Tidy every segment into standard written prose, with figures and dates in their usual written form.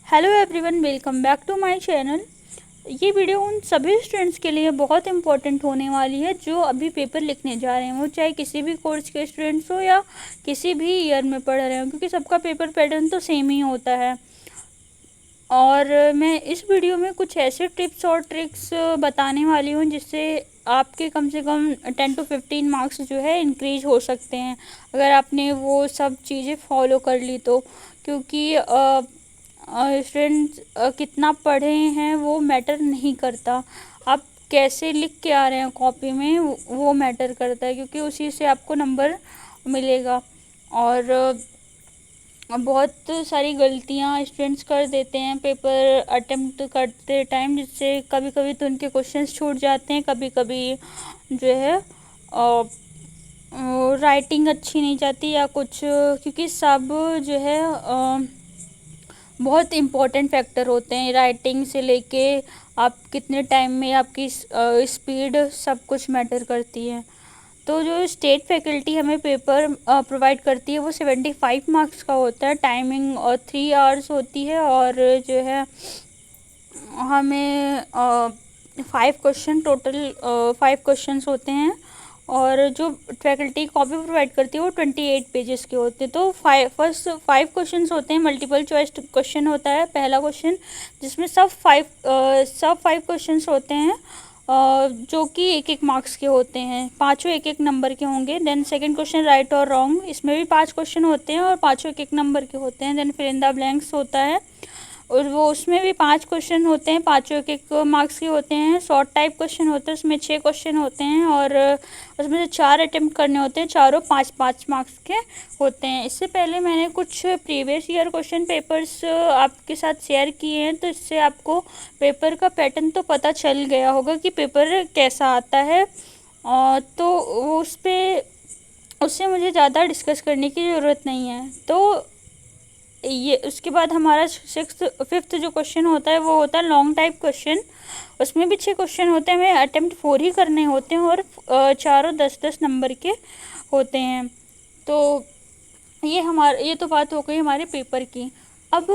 Hello everyone, welcome back to my channel. ये video उन सभी स्टूडेंट्स के लिए बहुत इंपॉर्टेंट होने वाली है जो अभी पेपर लिखने जा रहे हैं, वो चाहे किसी भी कोर्स के स्टूडेंट्स हो या किसी भी ईयर में पढ़ रहे हो, क्योंकि सबका पेपर पैटर्न तो सेम ही होता है। और मैं इस वीडियो में कुछ ऐसे टिप्स और ट्रिक्स बताने वाली हूँ जिससे आपके कम से कम 10 to 15 मार्क्स जो है इंक्रीज हो सकते हैं, अगर आपने वो सब चीज़ें फॉलो कर ली तो। क्योंकि स्टूडेंट कितना पढ़े हैं वो मैटर नहीं करता, आप कैसे लिख के आ रहे हैं कॉपी में वो मैटर करता है, क्योंकि उसी से आपको नंबर मिलेगा। और बहुत सारी गलतियां स्टूडेंट्स कर देते हैं पेपर अटेम्प्ट करते टाइम, जिससे कभी कभी तो उनके क्वेश्चंस छूट जाते हैं, कभी कभी जो है राइटिंग अच्छी नहीं जाती या कुछ, क्योंकि सब जो है बहुत इम्पोर्टेंट फैक्टर होते हैं, राइटिंग से लेके आप कितने टाइम में आपकी स्पीड सब कुछ मैटर करती है। तो जो स्टेट फैकल्टी हमें पेपर प्रोवाइड करती है वो 75 मार्क्स का होता है, टाइमिंग और 3 आवर्स होती है, और जो है हमें 5 क्वेश्चन होते हैं। और जो फैकल्टी कॉपी प्रोवाइड करती है वो 28 पेजेस के होते हैं। तो फर्स्ट 5 क्वेश्चन होते हैं, मल्टीपल चॉइस क्वेश्चन होता है पहला क्वेश्चन, जिसमें सब 5 क्वेश्चन होते हैं जो कि एक मार्क्स के होते हैं, पाँचों एक नंबर के होंगे। देन सेकंड क्वेश्चन राइट और रॉन्ग, इसमें भी 5 क्वेश्चन होते हैं और पाँचों एक नंबर के होते हैं। Then fill in the blanks होता है, और वो उसमें भी 5 क्वेश्चन होते हैं, पाँचों एक मार्क्स के होते हैं। शॉर्ट टाइप क्वेश्चन होते हैं, उसमें 6 क्वेश्चन होते हैं, और उसमें से 4 अटेम्प्ट करने होते हैं, चारों 5-5 मार्क्स के होते हैं। इससे पहले मैंने कुछ प्रीवियस ईयर क्वेश्चन पेपर्स आपके साथ शेयर किए हैं, तो इससे आपको पेपर का पैटर्न तो पता चल गया होगा कि पेपर कैसा आता है। तो उससे मुझे ज़्यादा डिस्कस करने की ज़रूरत नहीं है। तो ये उसके बाद हमारा फिफ्थ जो क्वेश्चन होता है वो होता है लॉन्ग टाइप क्वेश्चन, उसमें भी 6 क्वेश्चन होते हैं, हमें अटेम्प्ट 4 ही करने होते हैं, और चारों 10-10 नंबर के होते हैं। तो ये तो बात हो गई हमारे पेपर की। अब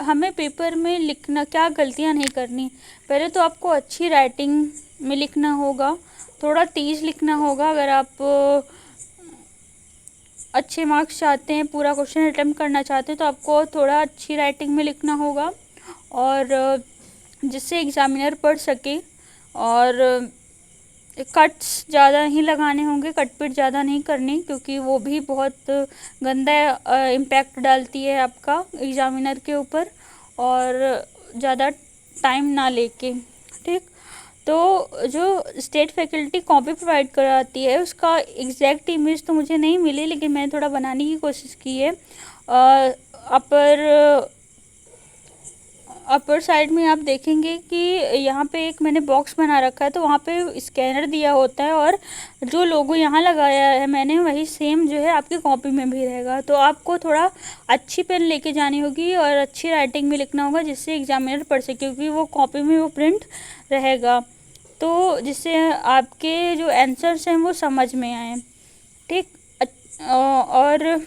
हमें पेपर में लिखना क्या गलतियां नहीं करनी। पहले तो आपको अच्छी राइटिंग में लिखना होगा, थोड़ा तेज़ लिखना होगा। अगर आप अच्छे मार्क्स चाहते हैं, पूरा क्वेश्चन अटेम्प्ट करना चाहते हैं, तो आपको थोड़ा अच्छी राइटिंग में लिखना होगा, और जिससे एग्ज़ामिनर पढ़ सके। और कट्स ज़्यादा नहीं लगाने होंगे, कटपिट ज़्यादा नहीं करनी, क्योंकि वो भी बहुत गंदा इम्पैक्ट डालती है आपका एग्ज़ामिनर के ऊपर, और ज़्यादा टाइम ना लेके। ठीक, तो जो स्टेट फैकल्टी कॉपी प्रोवाइड कराती है उसका एग्जैक्ट इमेज तो मुझे नहीं मिली, लेकिन मैंने थोड़ा बनाने की कोशिश की है। अपर साइड में आप देखेंगे कि यहाँ पे एक मैंने बॉक्स बना रखा है, तो वहाँ पे स्कैनर दिया होता है, और जो लोगो यहाँ लगाया है मैंने वही सेम जो है आपकी कॉपी में भी रहेगा। तो आपको थोड़ा अच्छी पेन लेके जानी होगी और अच्छी राइटिंग में लिखना होगा, जिससे एग्जामिनर पढ़ सके, क्योंकि वो कॉपी में वो प्रिंट रहेगा, तो जिससे आपके जो आंसर्स हैं वो समझ में आए। ठीक, और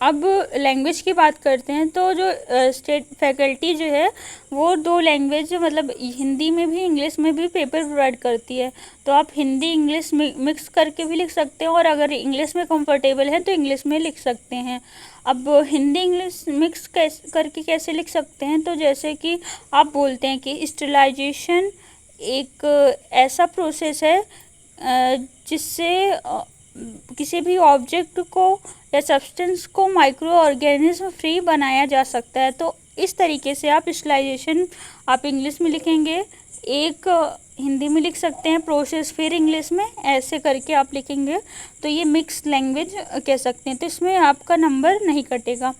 अब लैंग्वेज की बात करते हैं। तो जो स्टेट फैकल्टी जो है वो 2 लैंग्वेज, मतलब हिंदी में भी इंग्लिश में भी पेपर प्रोवाइड करती है, तो आप हिंदी इंग्लिश मिक्स करके भी लिख सकते हैं, और अगर इंग्लिश में कंफर्टेबल है तो इंग्लिश में लिख सकते हैं। अब हिंदी इंग्लिश मिक्स करके कैसे लिख सकते हैं, तो जैसे कि आप बोलते हैं कि स्टिलाइजेशन एक ऐसा प्रोसेस है जिससे किसी भी ऑब्जेक्ट को या सब्सटेंस को माइक्रो ऑर्गेनिज्म फ्री बनाया जा सकता है। तो इस तरीके से आप स्टिलाइजेशन आप इंग्लिश में लिखेंगे, एक हिंदी में लिख सकते हैं प्रोसेस, फिर इंग्लिश में, ऐसे करके आप लिखेंगे, तो ये मिक्स लैंग्वेज कह सकते हैं। तो इसमें आपका नंबर नहीं कटेगा।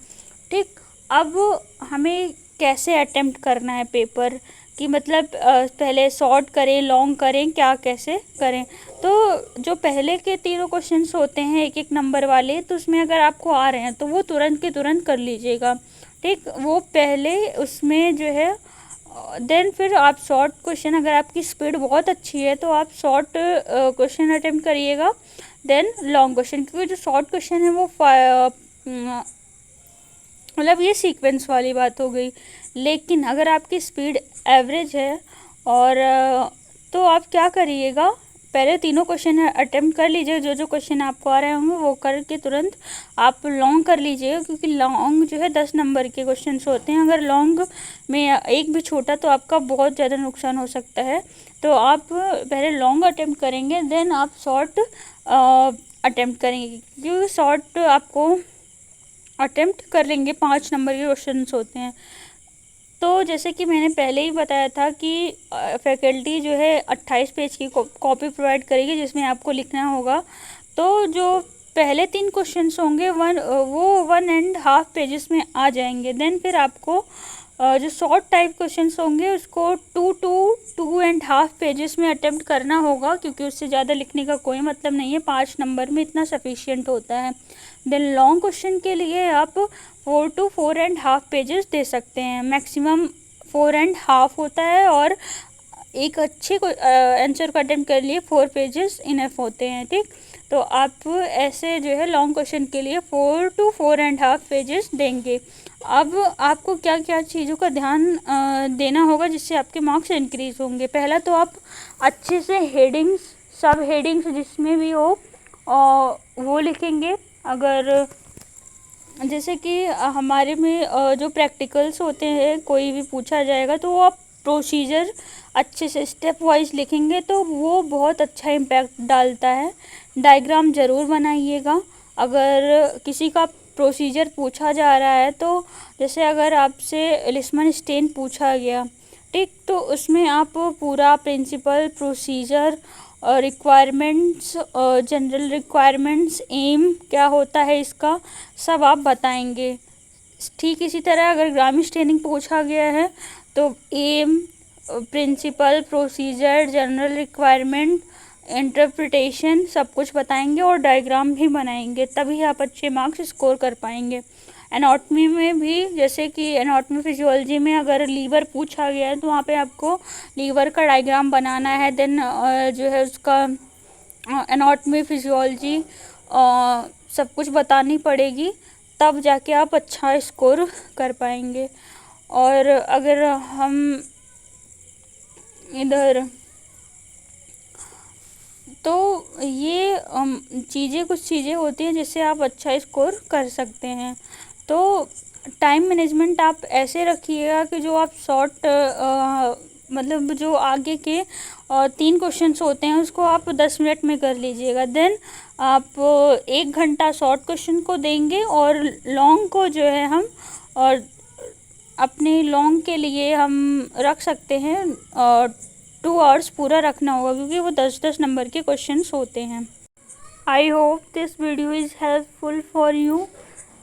ठीक, अब हमें कैसे अटेम्प्ट करना है पेपर कि मतलब पहले शॉर्ट करें, लॉन्ग करें, क्या कैसे करें। तो जो पहले के 3 क्वेश्चंस होते हैं एक नंबर वाले, तो उसमें अगर आपको आ रहे हैं तो वो तुरंत के तुरंत कर लीजिएगा। ठीक, वो पहले उसमें जो है, देन फिर आप शॉर्ट क्वेश्चन, अगर आपकी स्पीड बहुत अच्छी है तो आप शॉर्ट क्वेश्चन अटेम्प्ट करिएगा, देन लॉन्ग क्वेश्चन, क्योंकि जो शॉर्ट क्वेश्चन है वो मतलब ये सीक्वेंस वाली बात हो गई। लेकिन अगर आपकी स्पीड एवरेज है और तो आप क्या करिएगा, पहले तीनों क्वेश्चन अटेम्प्ट कर लीजिए, जो जो क्वेश्चन आपको आ रहे होंगे वो करके तुरंत आप लॉन्ग कर लीजिएगा, क्योंकि लॉन्ग जो है 10 नंबर के क्वेश्चन होते हैं। अगर लॉन्ग में एक भी छोटा तो आपका बहुत ज़्यादा नुकसान हो सकता है। तो आप पहले लॉन्ग अटेम्प्ट करेंगे, देन आप शॉर्ट अटेम्प्ट करेंगे, क्योंकि शॉर्ट आपको अटेम्प्ट कर लेंगे 5 नंबर के क्वेश्चन होते हैं। तो जैसे कि मैंने पहले ही बताया था कि फैकल्टी जो है 28 पेज की कॉपी प्रोवाइड करेगी, जिसमें आपको लिखना होगा। तो जो पहले 3 क्वेश्चंस होंगे वो 1.5 पेजेस में आ जाएंगे। देन फिर आपको जो शॉर्ट टाइप क्वेश्चंस होंगे उसको 2.5 पेजेस में अटेम्प्ट करना होगा, क्योंकि उससे ज़्यादा लिखने का कोई मतलब नहीं है। 5 नंबर में इतना सफिशिएंट होता है। देन लॉन्ग क्वेश्चन के लिए आप 4 to 4.5 पेजेस दे सकते हैं, मैक्सिमम 4.5 होता है, और एक अच्छे आंसर को अटेम्प्ट कर लिए 4 पेजेस इनफ होते हैं। ठीक, तो आप ऐसे जो है लॉन्ग क्वेश्चन के लिए 4 to 4.5 पेजेस देंगे। अब आपको क्या क्या चीज़ों का ध्यान देना होगा जिससे आपके मार्क्स इंक्रीज़ होंगे। पहला तो आप अच्छे से हेडिंग्स, सब हेडिंग्स जिसमें भी हो वो लिखेंगे। अगर जैसे कि हमारे में जो प्रैक्टिकल्स होते हैं, कोई भी पूछा जाएगा तो वो आप प्रोसीजर अच्छे से स्टेप वाइज लिखेंगे तो वो बहुत अच्छा इम्पैक्ट डालता है। डायग्राम ज़रूर बनाइएगा। अगर किसी का प्रोसीजर पूछा जा रहा है, तो जैसे अगर आपसे लिस्मन स्टेन पूछा गया, ठीक, तो उसमें आप पूरा principle, procedure, requirements, general requirements, M क्या होता है इसका, सब आप बताएंगे। ठीक इसी तरह अगर ग्रामीण ट्रेनिंग पूछा गया है तो aim, principle, procedure, general requirement, interpretation सब कुछ बताएंगे और डायग्राम भी बनाएंगे, तभी आप अच्छे मार्क्स स्कोर कर पाएंगे। एनाटॉमी में भी, जैसे कि एनाटॉमी फिजियोलॉजी में अगर लीवर पूछा गया है तो वहाँ पे आपको लीवर का डायग्राम बनाना है। देन जो है उसका एनाटॉमी फिजियोलॉजी सब कुछ बतानी पड़ेगी, तब जाके आप अच्छा स्कोर कर पाएंगे। और अगर हम इधर, तो ये कुछ चीज़ें होती हैं जिससे आप अच्छा स्कोर कर सकते हैं। तो टाइम मैनेजमेंट आप ऐसे रखिएगा कि जो आप शॉर्ट मतलब जो आगे के 3 क्वेश्चंस होते हैं उसको आप 10 मिनट में कर लीजिएगा। देन आप 1 घंटा शॉर्ट क्वेश्चन को देंगे और लॉन्ग को जो है हम और अपने लॉन्ग के लिए हम रख सकते हैं 2 आवर्स पूरा रखना होगा, क्योंकि वो 10-10 नंबर के क्वेश्चंस होते हैं। I hope this video is helpful for you.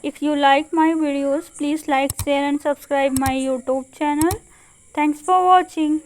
If you like my videos, please like, share and subscribe my YouTube channel. Thanks for watching.